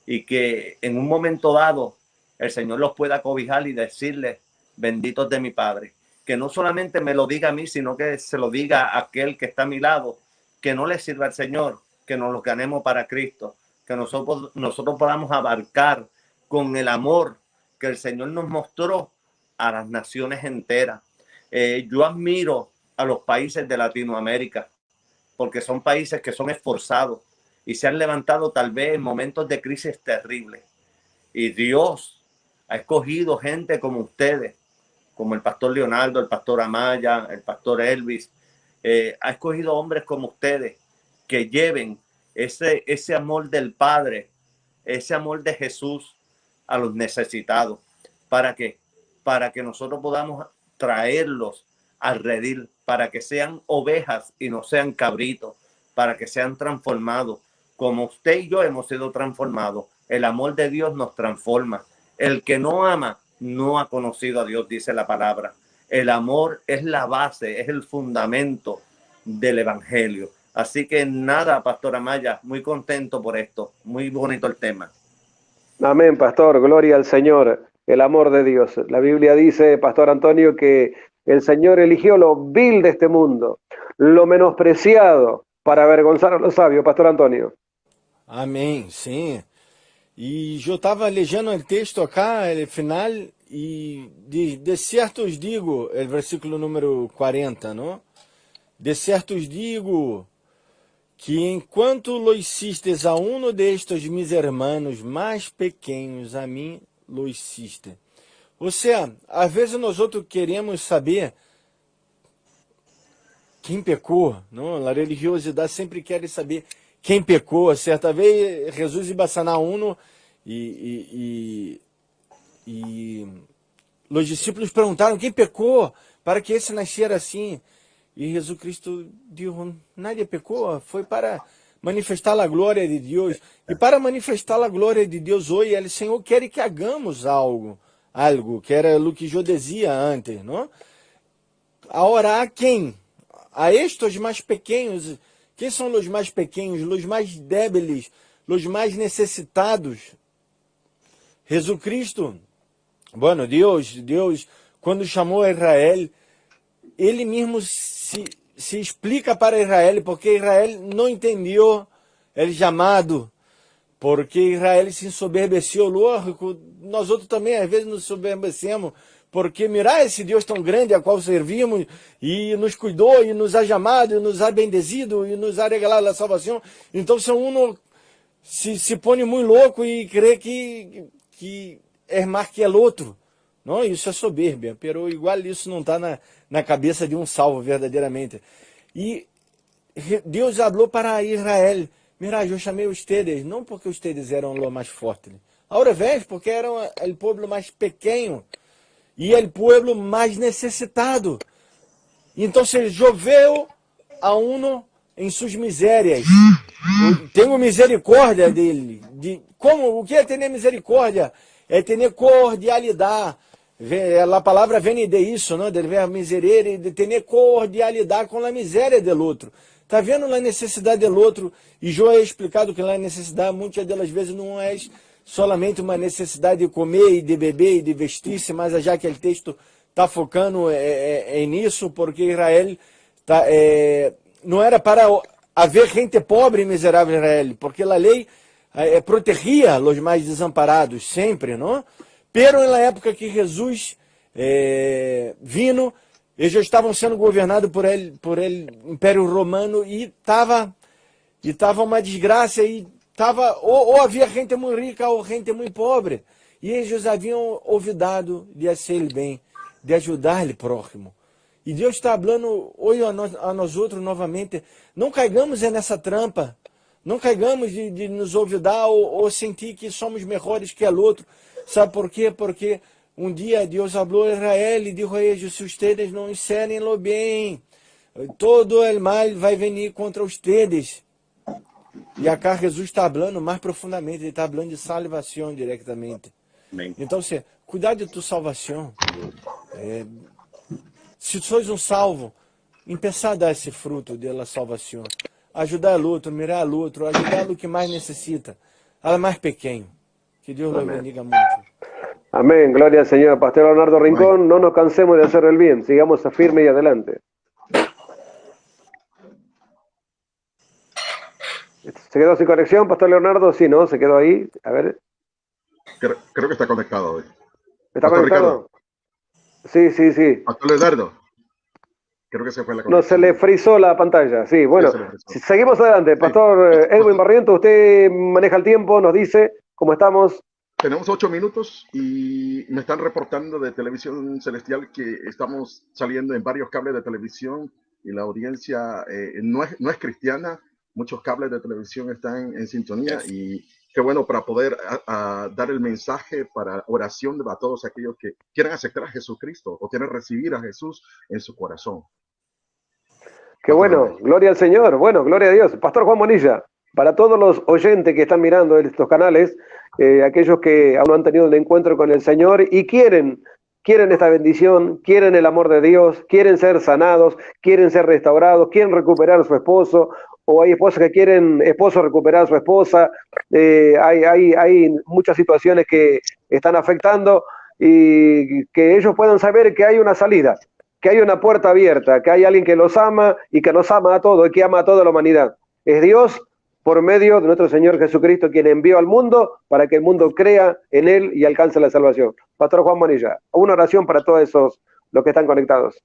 y que en un momento dado el Señor los pueda cobijar y decirles: benditos de mi Padre. Que no solamente me lo diga a mí, sino que se lo diga a aquel que está a mi lado, que no le sirva al Señor, que nos lo ganemos para Cristo, que nosotros podamos abarcar con el amor que el Señor nos mostró a las naciones enteras. Yo admiro a los países de Latinoamérica, porque son países que son esforzados y se han levantado tal vez en momentos de crisis terribles. Y Dios ha escogido gente como ustedes, como el pastor Leonardo, el pastor Amaya, el pastor Elvis. Ha escogido hombres como ustedes que lleven ese amor del Padre, ese amor de Jesús a los necesitados. ¿Para qué? Para que nosotros podamos traerlos al redil, para que sean ovejas y no sean cabritos, para que sean transformados. Como usted y yo hemos sido transformados, el amor de Dios nos transforma. El que no ama no ha conocido a Dios, dice la palabra. El amor es la base, es el fundamento del evangelio. Así que nada, Pastor Amaya, muy contento por esto. Muy bonito el tema. Amén, pastor, gloria al Señor, el amor de Dios. La Biblia dice, Pastor Antonio, que el Señor eligió lo vil de este mundo, lo menospreciado, para avergonzar a los sabios, Pastor Antonio. Amém, sim. E eu estava lendo o texto acá, o final, e de certo os digo, o versículo número 40, não? De certo os digo que enquanto lo hiciste a uno destes mis hermanos mais pequenos, a mim lo hiciste. Ou seja, às vezes nós outros queremos saber quem pecou, não? A religiosidade sempre quer saber quem pecou. Certa vez Jesus iba a sanar uno e os discípulos perguntaram quem pecou para que esse nascera assim. E Jesus Cristo disse: nadie pecou, foi para manifestar a glória de Deus. E para manifestar a glória de Deus hoje, o Senhor quer que hagamos algo, que era o que eu dizia antes, não? A orar a quem? A estes mais pequenos. Quem são os mais pequenos, os mais débiles, os mais necessitados? Jesus Cristo, bueno, Deus, quando chamou Israel, ele mesmo se explica para Israel, porque Israel não entendeu o chamado, porque Israel se ensoberbeceu, lógico, nós outros também às vezes nos ensoberbecemos, porque mirar esse Deus tão grande a qual servimos, e nos cuidou, e nos ha chamado, e nos ha bendezido, e nos ha regalado a salvação, então se um se põe muito louco e crê que é mais que o outro. Não, isso é soberbia, pero igual isso não está na cabeça de um salvo verdadeiramente. E Deus falou para Israel, mira, eu chamei ustedes, não porque ustedes eram os mais fortes, ao vez porque eram o povo mais pequeno e o povo mais necessitado. Então se choveu a uno em suas misérias. Tenho misericórdia dele. Como? O que é ter misericórdia? É ter cordialidade. A palavra vem de isso, não? De ver miserere, de ter cordialidade com a miséria do outro. Está vendo a necessidade do outro? E eu he explicado que a necessidade, muitas delas vezes, não é solamente uma necessidade de comer e de beber e de vestir-se, mas já que o texto está focando nisso, porque Israel não era para haver gente pobre e miserável em Israel, porque a lei protegia os mais desamparados sempre, não? Pero na época que Jesus vino, eles já estavam sendo governados por ele Império Romano e estava uma desgraça e ou havia gente muito rica ou gente muito pobre. E eles haviam olvidado de fazer o bem, de ajudar o próximo. E Deus está falando hoje a nós outros novamente, não caigamos nessa trampa, não caigamos de nos olvidar ou sentir que somos melhores que o outro. Sabe por quê? Porque um dia Deus falou a Israel e disse a eles, se ustedes não hicieron lo bem, todo o mal vai venir contra ustedes. E acá Jesus está falando mais profundamente, ele está falando de salvação diretamente. Amém. Então, cuidar de tua salvação. Se sois um salvo, empezar a dar esse fruto da salvação. Ajudar o outro, mirar o outro, ajudar o que mais necessita, a mais pequeno. Que Deus lo bendiga muito. Amén, gloria al Señor. Pastor Leonardo Rincón, no nos cansemos de hacer el bien, sigamos firme y adelante. ¿Se quedó sin conexión, Pastor Leonardo? Sí, ¿no? ¿Se quedó ahí? A ver. Creo que está conectado hoy. ¿Está Pastor conectado? Ricardo. Sí. Pastor Leonardo. Creo que se fue la conexión. No, se le frizó la pantalla. Sí, bueno. Seguimos adelante. Pastor Edwin Barrientos, usted maneja el tiempo, nos dice cómo estamos. Tenemos 8 minutos y me están reportando de Televisión Celestial que estamos saliendo en varios cables de televisión y la audiencia no es cristiana. Muchos cables de televisión están en sintonía y qué bueno para poder dar el mensaje para oración a todos aquellos que quieran aceptar a Jesucristo o quieren recibir a Jesús en su corazón. Qué bueno, gloria al Señor. Bueno, gloria a Dios. Pastor Juan Bonilla, para todos los oyentes que están mirando estos canales, aquellos que aún no han tenido un encuentro con el Señor y quieren esta bendición, quieren el amor de Dios, quieren ser sanados, quieren ser restaurados, quieren recuperar a su esposo, o hay esposas que quieren recuperar a su esposa, hay muchas situaciones que están afectando y que ellos puedan saber que hay una salida, que hay una puerta abierta, que hay alguien que los ama y que nos ama a todos y que ama a toda la humanidad. Es Dios por medio de nuestro Señor Jesucristo quien envió al mundo para que el mundo crea en Él y alcance la salvación. Pastor Juan Bonilla, una oración para todos los que están conectados.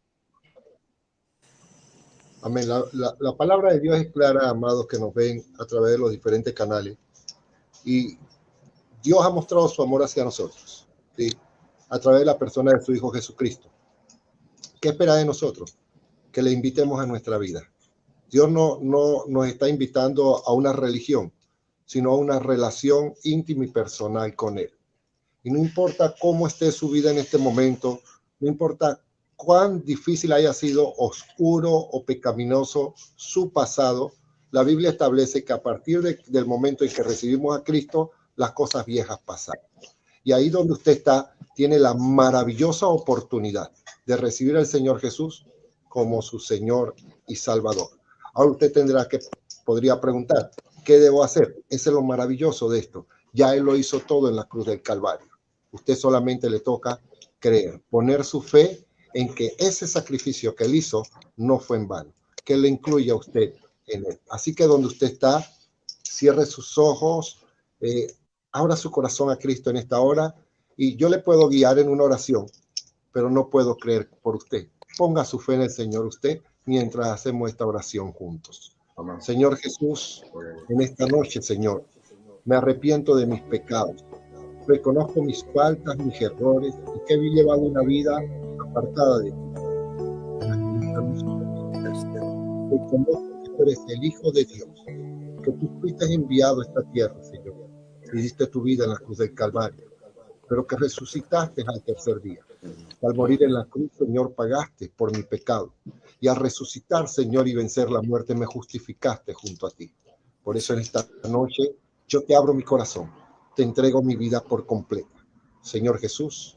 Amén. La palabra de Dios es clara, amados, que nos ven a través de los diferentes canales. Y Dios ha mostrado su amor hacia nosotros, ¿sí? A través de la persona de su Hijo Jesucristo. ¿Qué espera de nosotros? Que le invitemos a nuestra vida. Dios no nos está invitando a una religión, sino a una relación íntima y personal con Él. Y no importa cómo esté su vida en este momento, no importa cuán difícil haya sido, oscuro o pecaminoso su pasado, La Biblia establece que a partir del momento en que recibimos a Cristo, las cosas viejas pasan. Y ahí donde usted está, tiene la maravillosa oportunidad de recibir al Señor Jesús como su Señor y Salvador. Ahora usted podría preguntar, ¿qué debo hacer? Ese es lo maravilloso de esto. Ya Él lo hizo todo en la cruz del Calvario. Usted solamente le toca creer, poner su fe en que ese sacrificio que Él hizo no fue en vano, que Él le incluye a usted en Él. Así que donde usted está, cierre sus ojos, abra su corazón a Cristo en esta hora, y yo le puedo guiar en una oración, pero no puedo creer por usted. Ponga su fe en el Señor usted mientras hacemos esta oración juntos. Amén. Señor Jesús, en esta noche, Señor, me arrepiento de mis pecados. Reconozco mis faltas, mis errores, y que he llevado una vida apartada de ti. Reconozco que tú eres el Hijo de Dios, que tú fuiste enviado a esta tierra, Señor, y diste tu vida en la cruz del Calvario, pero que resucitaste al tercer día. Al morir en la cruz, Señor, pagaste por mi pecado, y al resucitar, Señor, y vencer la muerte, me justificaste junto a ti. Por eso en esta noche yo te abro mi corazón, te entrego mi vida por completa. Señor Jesús,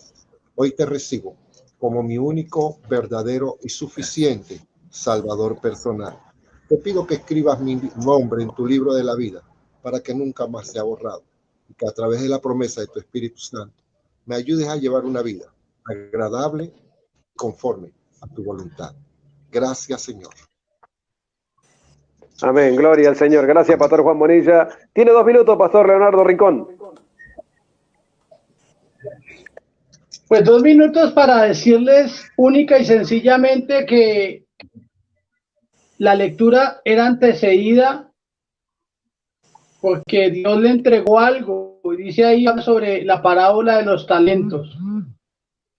hoy te recibo como mi único, verdadero y suficiente Salvador personal. Te pido que escribas mi nombre en tu libro de la vida para que nunca más sea borrado, y que a través de la promesa de tu Espíritu Santo me ayudes a llevar una vida agradable y conforme a tu voluntad. Gracias, Señor. Amén, gloria al Señor. Gracias, Pastor Juan Bonilla. Tiene 2 minutos, Pastor Leonardo Rincón. Pues 2 minutos para decirles única y sencillamente que la lectura era antecedida porque Dios le entregó algo, y dice ahí sobre la parábola de los talentos.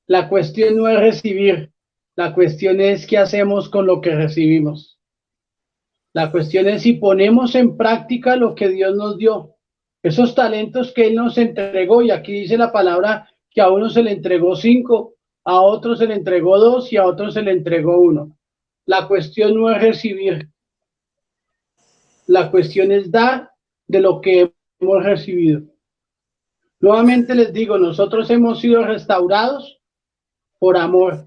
La cuestión no es recibir, la cuestión es qué hacemos con lo que recibimos. La cuestión es si ponemos en práctica lo que Dios nos dio, esos talentos que Él nos entregó, y aquí dice la palabra que a uno se le entregó 5, a otro se le entregó 2 y a otro se le entregó 1. La cuestión no es recibir, la cuestión es dar de lo que hemos recibido. Nuevamente les digo, nosotros hemos sido restaurados por amor,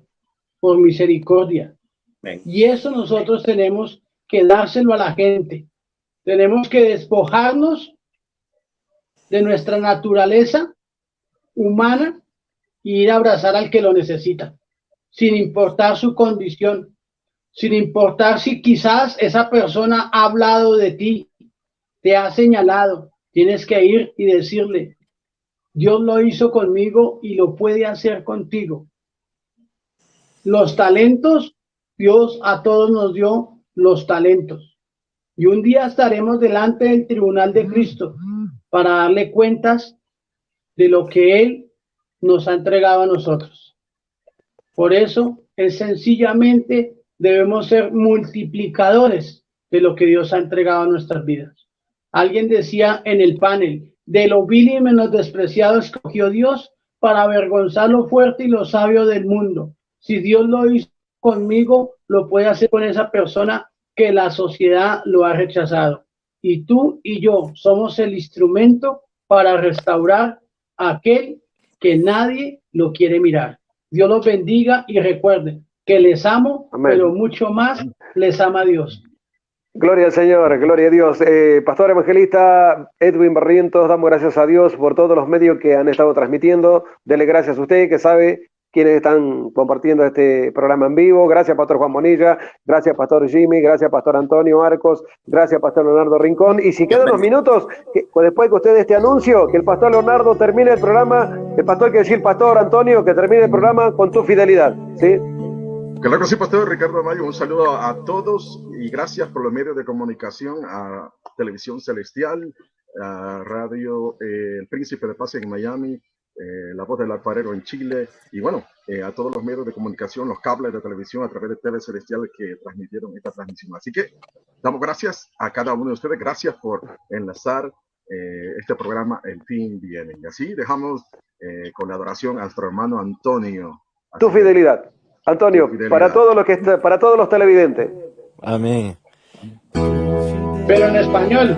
por misericordia. Y eso nosotros tenemos que dárselo a la gente. Tenemos que despojarnos de nuestra naturaleza humana y ir a abrazar al que lo necesita, sin importar su condición, sin importar si quizás esa persona ha hablado de ti, te ha señalado. Tienes que ir y decirle, Dios lo hizo conmigo y lo puede hacer contigo. Los talentos, Dios a todos nos dio los talentos. Y un día estaremos delante del tribunal de Cristo para darle cuentas de lo que Él nos ha entregado a nosotros. Por eso es sencillamente debemos ser multiplicadores de lo que Dios ha entregado a nuestras vidas. Alguien decía en el panel, de lo vil y menos despreciado escogió Dios para avergonzar lo fuerte y lo sabio del mundo. Si Dios lo hizo conmigo, lo puede hacer con esa persona que la sociedad lo ha rechazado. Y tú y yo somos el instrumento para restaurar a aquel que nadie lo quiere mirar. Dios los bendiga y recuerden que les amo, amén, pero mucho más les ama Dios. Gloria al Señor, gloria a Dios. Pastor Evangelista Edwin Barrientos, damos gracias a Dios por todos los medios que han estado transmitiendo. Dele gracias a usted que sabe quienes están compartiendo este programa en vivo. Gracias, Pastor Juan Bonilla. Gracias, Pastor Jimmy. Gracias, Pastor Antonio Marcos. Gracias, Pastor Leonardo Rincón. Y si quedan unos minutos, después que usted este anuncio, que el Pastor Leonardo termine el programa, el Pastor, que decir, Pastor Antonio, que termine el programa con tu fidelidad, ¿sí? Claro que sí, Pastor Ricardo Mayo. Un saludo a todos y gracias por los medios de comunicación, a Televisión Celestial, a Radio El Príncipe de Paz en Miami, La Voz del Alfarero en Chile, y bueno, a todos los medios de comunicación, los cables de televisión a través de TV Celestial que transmitieron esta transmisión. Así que damos gracias a cada uno de ustedes, gracias por enlazar este programa El Fin Viene. Y así dejamos con la adoración a nuestro hermano Antonio. Tu fidelidad, Antonio, para todos los televidentes. Amén. pero en español.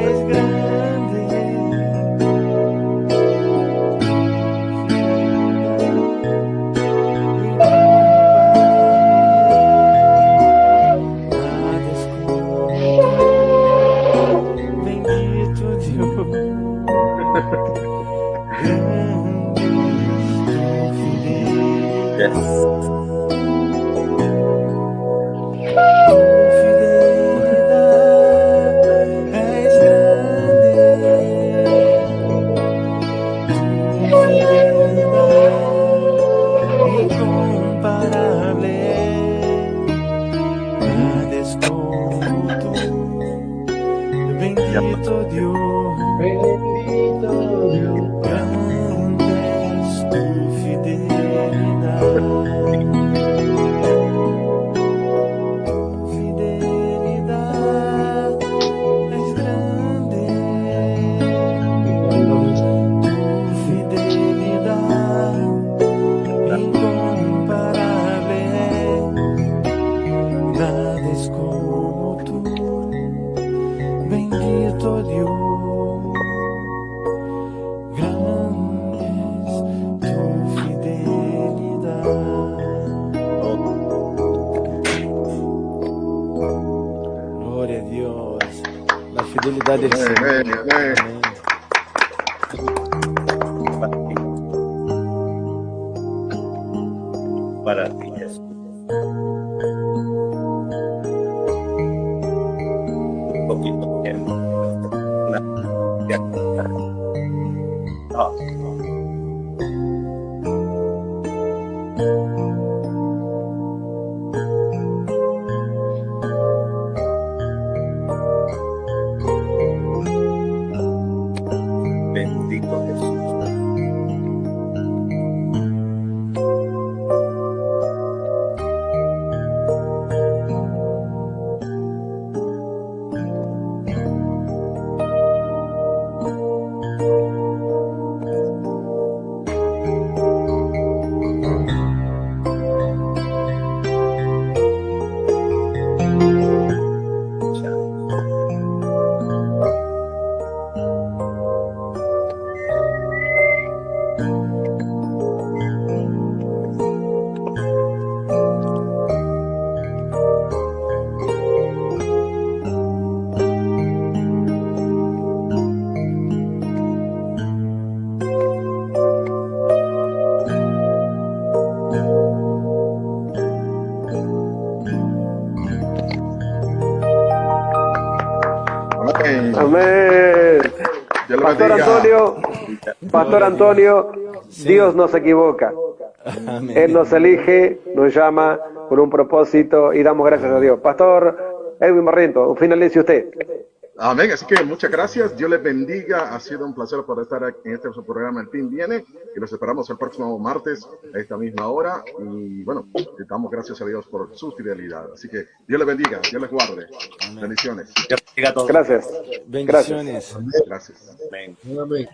Es grande. Nada es como bendito Dios. Yes. Bendito Dios, Bendito Dios. grande es tu fidelidad. Fidelidad es grande. Tu fidelidad incomparable. Nada es como tú. Bendito Dios, grande es tu fidelidad. Gloria a Dios, la fidelidad del Señor. Amén, amén. Para ti, Jesús. Un poquito tiempo. Ah. Bendito Jesús. Amén. Amén. Dios lo Pastor bendiga. Antonio, Pastor Antonio, Dios no se equivoca. Amén. Él nos elige, nos llama con un propósito y damos gracias a Dios. Pastor Edwin Barriento, finalice usted. Amén, así que muchas gracias, Dios les bendiga, ha sido un placer poder estar en este su programa El Team Viene y los esperamos el próximo martes a esta misma hora y bueno, le damos gracias a Dios por su fidelidad, así que Dios les bendiga, Dios les guarde, bendiciones, Dios bendiga a todos. Gracias. Bendiciones. gracias. Amén. Amén.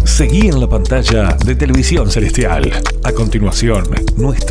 Seguí en la pantalla de Televisión Celestial. A continuación, nuestro